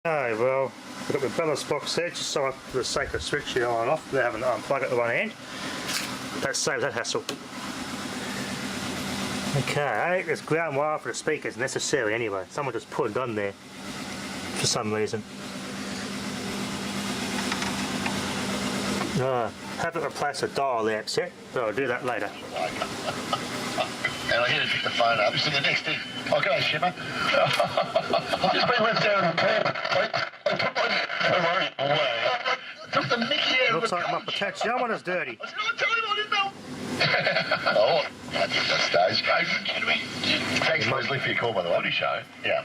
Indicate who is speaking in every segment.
Speaker 1: Okay, well, I've got the balance box there just so for the sake of switching on and off without having to unplug it at one end. That saves that hassle. Okay, there's ground wire for the speakers necessary anyway. Someone just put it on there for some reason. Haven't replaced the dial lamp set, but I'll do that later.
Speaker 2: And I hear to pick the phone up. It's in the next thing. Oh, go ahead, Shimmer. I've just been left down in the pad. I took my... I took the mickey out of the...
Speaker 1: Looks like my potentiometer's dirty.
Speaker 2: I said, I told him I didn't know. Oh, I think that stage. Thanks, Leslie, for your call, by the way. What did he show? Yeah.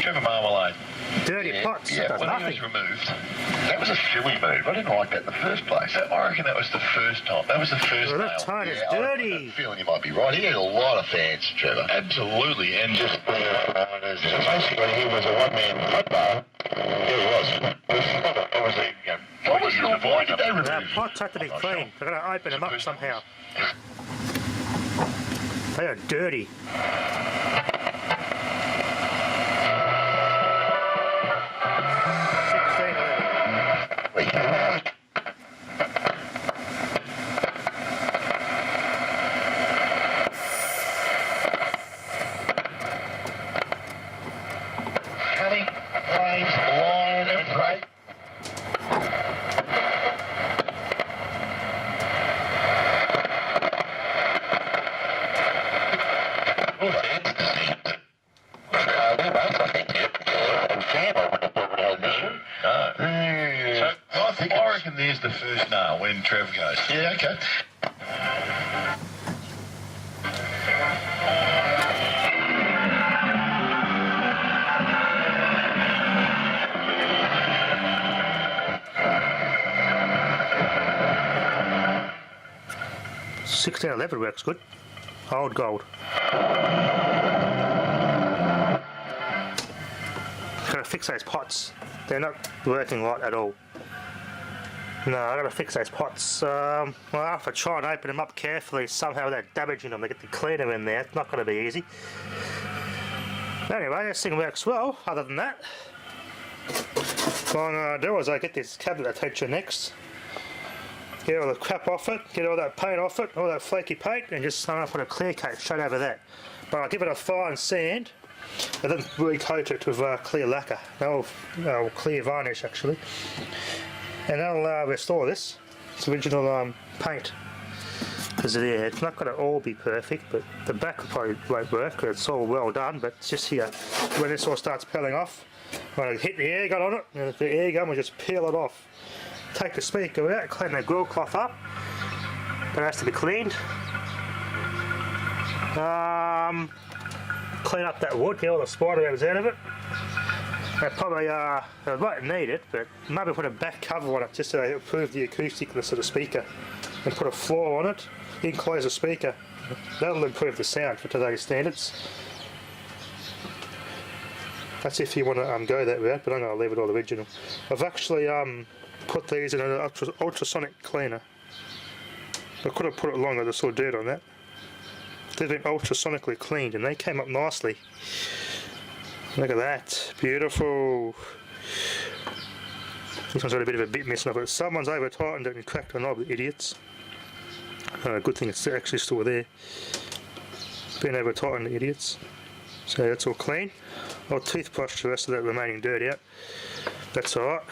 Speaker 2: Trevor Marmalade.
Speaker 1: Dirty pots,
Speaker 2: yeah,
Speaker 1: does
Speaker 2: when
Speaker 1: nothing.
Speaker 2: he was removed, that was a silly move. I didn't like that in the first place. I reckon that was the first time. That was the first
Speaker 1: well,
Speaker 2: nail.
Speaker 1: that tone is
Speaker 2: I
Speaker 1: dirty.
Speaker 2: have a feeling you might be right. He had a lot of fans, Trevor. Absolutely, and just basically he was a one-man front bar. There he was. Obviously, what was the point did they remove?
Speaker 1: Our pots have to be clean. They've got to open them up somehow. They are dirty.
Speaker 2: I reckon there's the first nail when Trev goes. Yeah, okay.
Speaker 1: $16.11 works good. Old gold. Gotta fix those pots. They're not working right at all. No, I gotta fix those pots. Well, I have to try and open them up carefully somehow without damaging them to get the cleaner in there. It's not gonna be easy. Anyway, this thing works well, other than that. What I'm gonna do is I get this cabinet attention next. Get all the crap off it, get all that paint off it, all that flaky paint, and just put a clear coat straight over that. But I'll give it a fine sand, and then recoat it with clear lacquer. No, clear varnish actually. And that'll restore this. It's original paint. Because yeah, it's not going to all be perfect, but the back probably won't work because it's all well done, but it's just here. When this all starts peeling off, when I hit the air gun on it, and the air gun will just peel it off. Take the speaker out, clean the grill cloth up. That has to be cleaned. Clean up that wood, get all the spider webs out of it. I probably won't need it, but maybe put a back cover on it just to improve the acousticness of the speaker. And put a floor on it, enclose the speaker. That'll improve the sound for today's standards. That's if you want to go that route, but I'm going to leave it all original. I've actually put these in an ultrasonic cleaner. I could have put it longer, there's still dirt on that. They've been ultrasonically cleaned and they came up nicely. Look at that, beautiful. This one's got a bit of a bit missing of it. Someone's over tightened it and cracked the knob, idiots. Good thing it's actually still there. Been over tightened, the idiots. So that's all clean. I'll toothbrush the rest of that remaining dirt out. That's alright.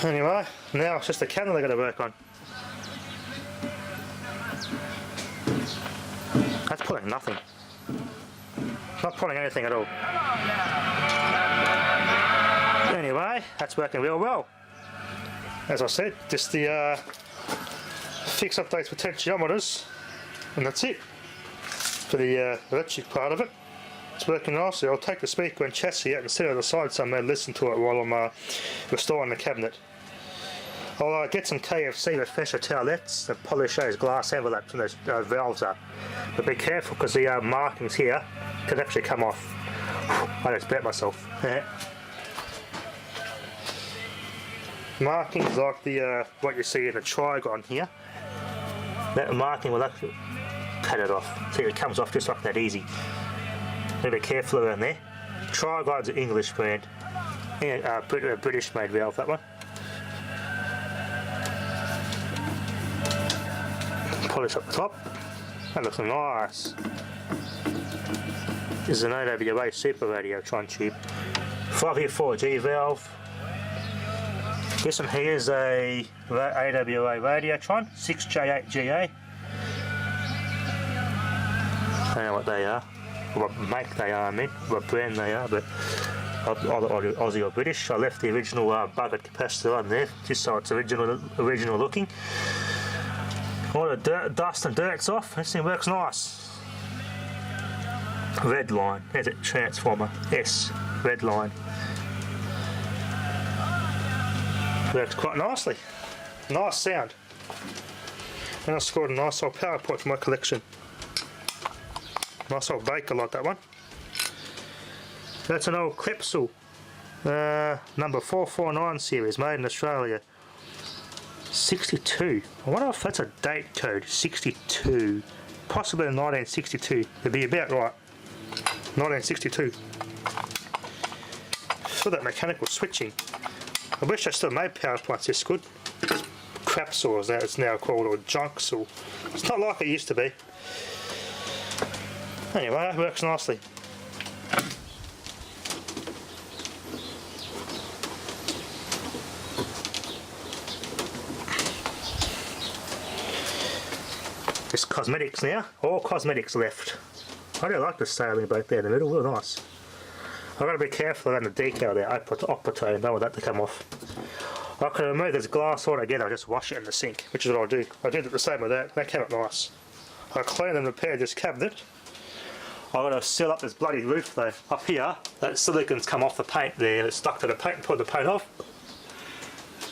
Speaker 1: Anyway, now it's just the candle they're going to work on. That's pulling nothing. Not pulling anything at all. Anyway, that's working real well. As I said, just the fix up those potentiometers, and that's it for the electric part of it. It's working nicely. I'll take the speaker and chassis out and set it aside somewhere and listen to it while I'm restoring the cabinet. I'll get some KFC refresher towelettes and polish those glass envelopes and those valves up. But be careful because the markings here can actually come off. I just bet myself. Markings like the what you see in the trigon here. That marking will actually cut it off. See, it comes off just like that easy. Be careful around there. Trigon's an English brand. And British made valve, that one. Polish up the top. That looks nice. This is an AWA Super Radiotron tube. 5V4G valve. This one here is a AWA Radiotron 6J8GA. I don't know what they are, what make they are, I mean, what brand they are, but either Aussie or British. I left the original bucket capacitor on there, just so it's original looking. All the dust and dirt's off. This thing works nice. Red line, there's it, transformer, S, red line. Works quite nicely. Nice sound. And I scored a nice old power port for my collection. Nice old Baker like that one. That's an old Clipsal, number 449 series, made in Australia. 62. I wonder if that's a date code. 62. Possibly 1962. It'd be about right. 1962. For that mechanical switching. I wish I still made power plants this good. Crap saw as it's now called, or junk saw. It's not like it used to be. Anyway, it works nicely. It's cosmetics now. All cosmetics left. I do like the sailing boat there in the middle. Real nice. I've got to be careful around the decal there. Operatone, don't want that to come off. I can remove this glass altogether. I just wash it in the sink, which is what I'll do. I did it the same with that. That came out nice. I cleaned and repaired this cabinet. I've got to seal up this bloody roof though. Up here, that silicon's come off the paint there. It's stuck to the paint and pulled the paint off.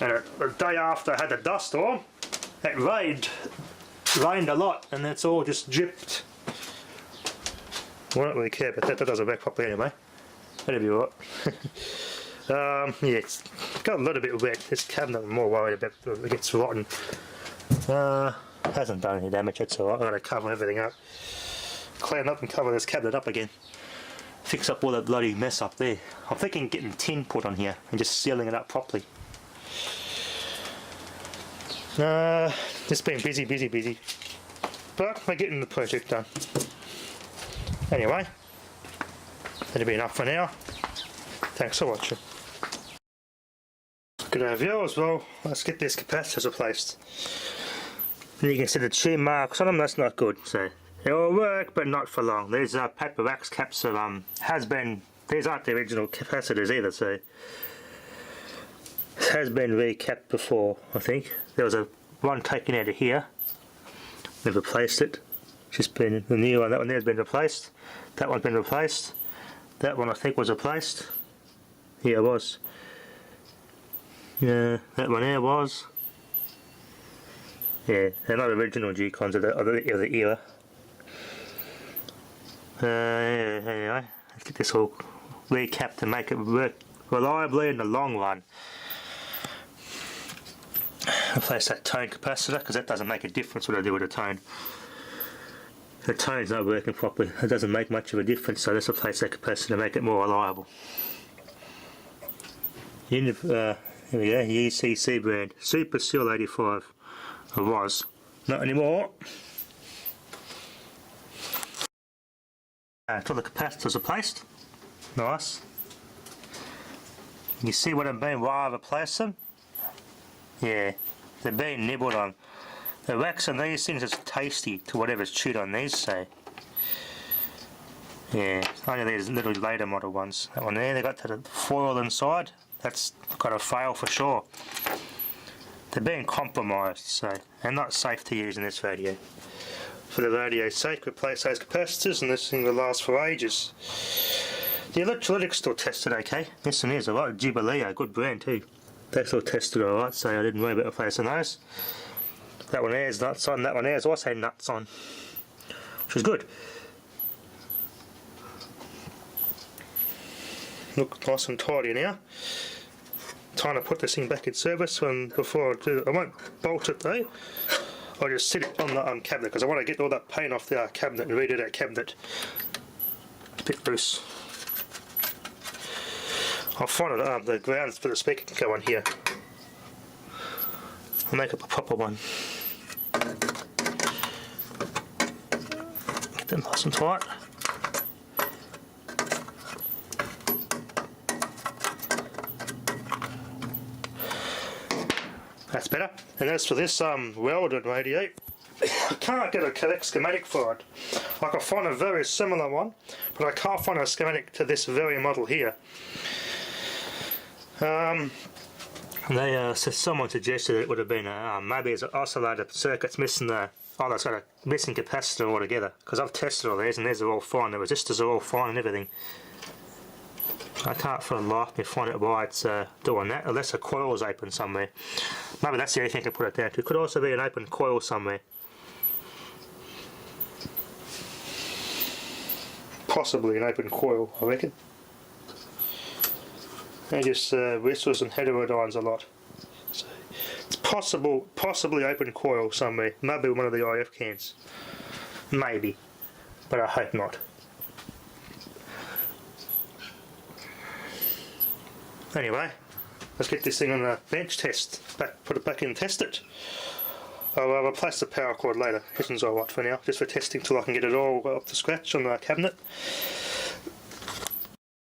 Speaker 1: And the day after I had the dust storm, it rained a lot, and it's all just dripped. I don't really care, but that doesn't work properly anyway. That'll be alright. Yeah, it's got a little bit wet. This cabinet I'm more worried about it gets rotten. Hasn't done any damage, it's alright. I've got to cover everything up. Clean up and cover this cabinet up again. Fix up all that bloody mess up there. I'm thinking getting tin put on here and just sealing it up properly. Just been busy. But we're getting the project done. Anyway, that'll be enough for now. Thanks for watching. Good viewers, well, let's get these capacitors replaced. And you can see the tube marks on them, that's not good. So it will work, but not for long. These paper wax caps are, these aren't the original capacitors either, so it has been recapped before, I think. There was one taken out of here. They've replaced it. Just been the new one. That one there has been replaced. That one's been replaced. That one I think was replaced. Yeah, it was. Yeah, that one there was. Yeah, they're not original G-cons of the era. Anyway, let's get this all recapped to make it work reliably in the long run. Replace that tone capacitor because that doesn't make a difference what I do with the tone. The tone's not working properly. It doesn't make much of a difference, so let's replace that capacitor to make it more reliable. Here we go, UCC brand, Super Seal 85. It was, not anymore. Until the capacitors are placed. Nice. You see what I mean while I replace them? Yeah, they're being nibbled on. The wax on these things is tasty to whatever's chewed on these, so. Yeah, only these little later model ones. That one there, they got the foil inside. That's got to fail for sure. They're being compromised, so they're not safe to use in this radio. For the radio's sake, replace those capacitors and this thing will last for ages. The electrolytics still tested okay. This one is alright, Jubilee, a good brand too. They still tested alright, so I didn't worry about replacing those. That one there is nuts on, that one there is also nuts on, which is good. Look nice and tidy now. Time to put this thing back in service. Before I do it, I won't bolt it though. I'll just sit it on the cabinet because I want to get all that paint off the cabinet and redo that cabinet. It's a bit loose. I'll find the grounds for the speaker can go on here. I'll make up a proper one. Get them nice and tight. That's better. And as for this welded radio, I can't get a correct schematic for it. I can find a very similar one, but I can't find a schematic to this very model here. Someone suggested it would have been maybe it's an oscillator circuit's missing it's got a missing capacitor altogether, because I've tested all these and these are all fine, the resistors are all fine and everything. I can't for the life of me find it why it's doing that, unless a coil is open somewhere. Maybe that's the only thing I can put it down to. It could also be an open coil somewhere. Possibly an open coil, I reckon. They just whistles and heterodynes a lot. So it's possibly open coil somewhere. Maybe one of the IF cans. Maybe. But I hope not. Anyway, let's get this thing on a bench test. Put it back in and test it. I'll replace the power cord later. This one's alright for now, just for testing till I can get it all up to scratch on the cabinet.